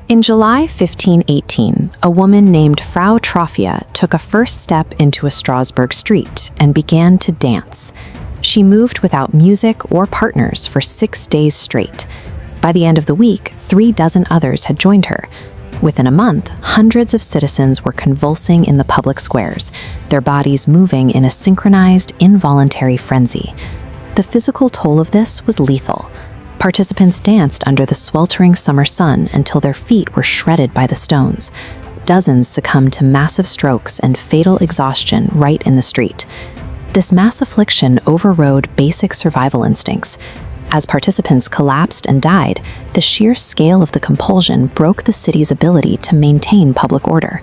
In July 1518, a woman named Frau Troffea took a first step into a Strasbourg street and began to dance. She moved without music or partners for 6 days straight. By the end of the week, 36 others had joined her. Within a month, hundreds of citizens were convulsing in the public squares, their bodies moving in a synchronized, involuntary frenzy. The physical toll of this was lethal. Participants danced under the sweltering summer sun until their feet were shredded by the stones. Dozens succumbed to massive strokes and fatal exhaustion right in the street. This mass affliction overrode basic survival instincts. As participants collapsed and died, the sheer scale of the compulsion broke the city's ability to maintain public order.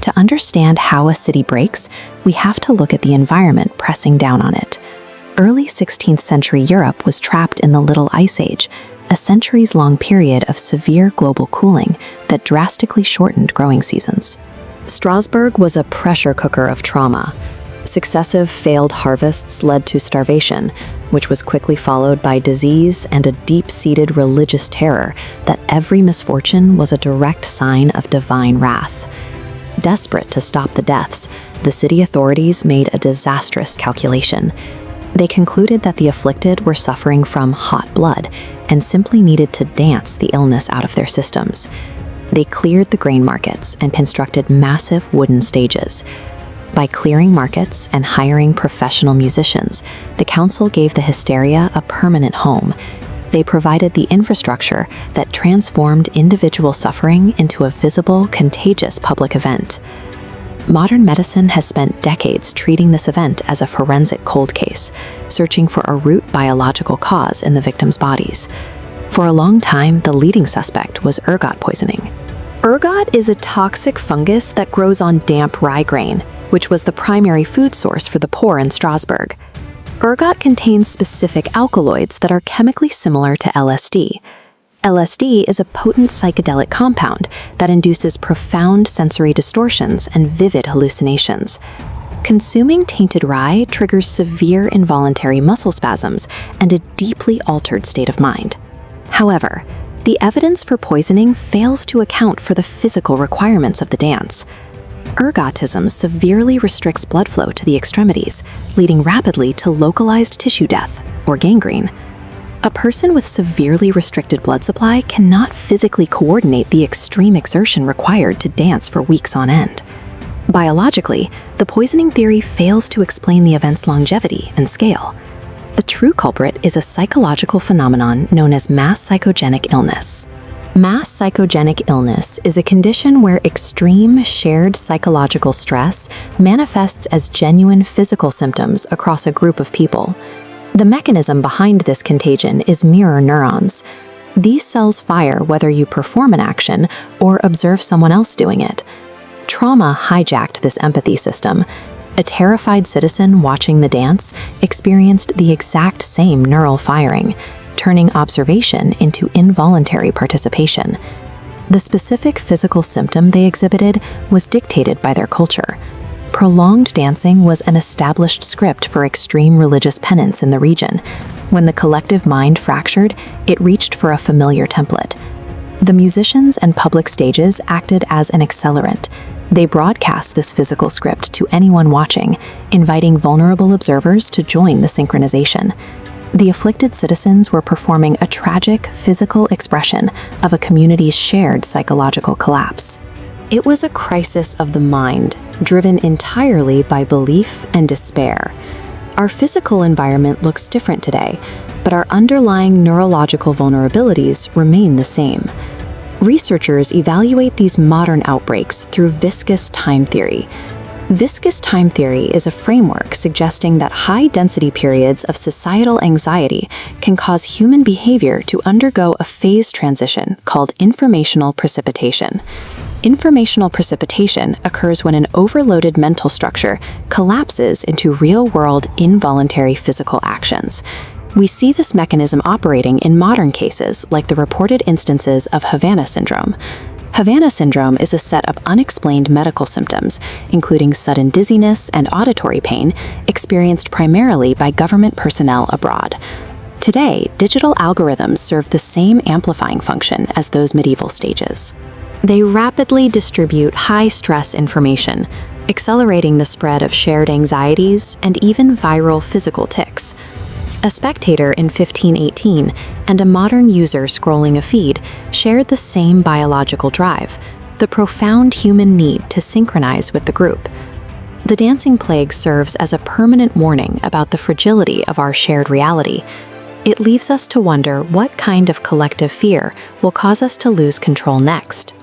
To understand how a city breaks, we have to look at the environment pressing down on it. Early 16th century Europe was trapped in the Little Ice Age, a centuries-long period of severe global cooling that drastically shortened growing seasons. Strasbourg was a pressure cooker of trauma. Successive failed harvests led to starvation, which was quickly followed by disease and a deep-seated religious terror that every misfortune was a direct sign of divine wrath. Desperate to stop the deaths, the city authorities made a disastrous calculation. They concluded that the afflicted were suffering from hot blood and simply needed to dance the illness out of their systems. They cleared the grain markets and constructed massive wooden stages. By clearing markets and hiring professional musicians, the council gave the hysteria a permanent home. They provided the infrastructure that transformed individual suffering into a visible, contagious public event. Modern medicine has spent decades treating this event as a forensic cold case, searching for a root biological cause in the victims' bodies. For a long time, the leading suspect was ergot poisoning. Ergot is a toxic fungus that grows on damp rye grain, which was the primary food source for the poor in Strasbourg. Ergot contains specific alkaloids that are chemically similar to LSD. LSD is a potent psychedelic compound that induces profound sensory distortions and vivid hallucinations. Consuming tainted rye triggers severe involuntary muscle spasms and a deeply altered state of mind. However, the evidence for poisoning fails to account for the physical requirements of the dance. Ergotism severely restricts blood flow to the extremities, leading rapidly to localized tissue death, or gangrene. A person with severely restricted blood supply cannot physically coordinate the extreme exertion required to dance for weeks on end. Biologically, the poisoning theory fails to explain the event's longevity and scale. The true culprit is a psychological phenomenon known as mass psychogenic illness. Mass psychogenic illness is a condition where extreme shared psychological stress manifests as genuine physical symptoms across a group of people. The mechanism behind this contagion is mirror neurons. These cells fire whether you perform an action or observe someone else doing it. Trauma hijacked this empathy system. A terrified citizen watching the dance experienced the exact same neural firing, turning observation into involuntary participation. The specific physical symptom they exhibited was dictated by their culture. Prolonged dancing was an established script for extreme religious penance in the region. When the collective mind fractured, it reached for a familiar template. The musicians and public stages acted as an accelerant. They broadcast this physical script to anyone watching, inviting vulnerable observers to join the synchronization. The afflicted citizens were performing a tragic physical expression of a community's shared psychological collapse. It was a crisis of the mind, driven entirely by belief and despair. Our physical environment looks different today, but our underlying neurological vulnerabilities remain the same. Researchers evaluate these modern outbreaks through viscous time theory. Viscous time theory is a framework suggesting that high-density periods of societal anxiety can cause human behavior to undergo a phase transition called informational precipitation. Informational precipitation occurs when an overloaded mental structure collapses into real-world involuntary physical actions. We see this mechanism operating in modern cases like the reported instances of Havana syndrome. Havana syndrome is a set of unexplained medical symptoms, including sudden dizziness and auditory pain, experienced primarily by government personnel abroad. Today, digital algorithms serve the same amplifying function as those medieval stages. They rapidly distribute high-stress information, accelerating the spread of shared anxieties and even viral physical tics. A spectator in 1518 and a modern user scrolling a feed shared the same biological drive, the profound human need to synchronize with the group. The dancing plague serves as a permanent warning about the fragility of our shared reality. It leaves us to wonder what kind of collective fear will cause us to lose control next.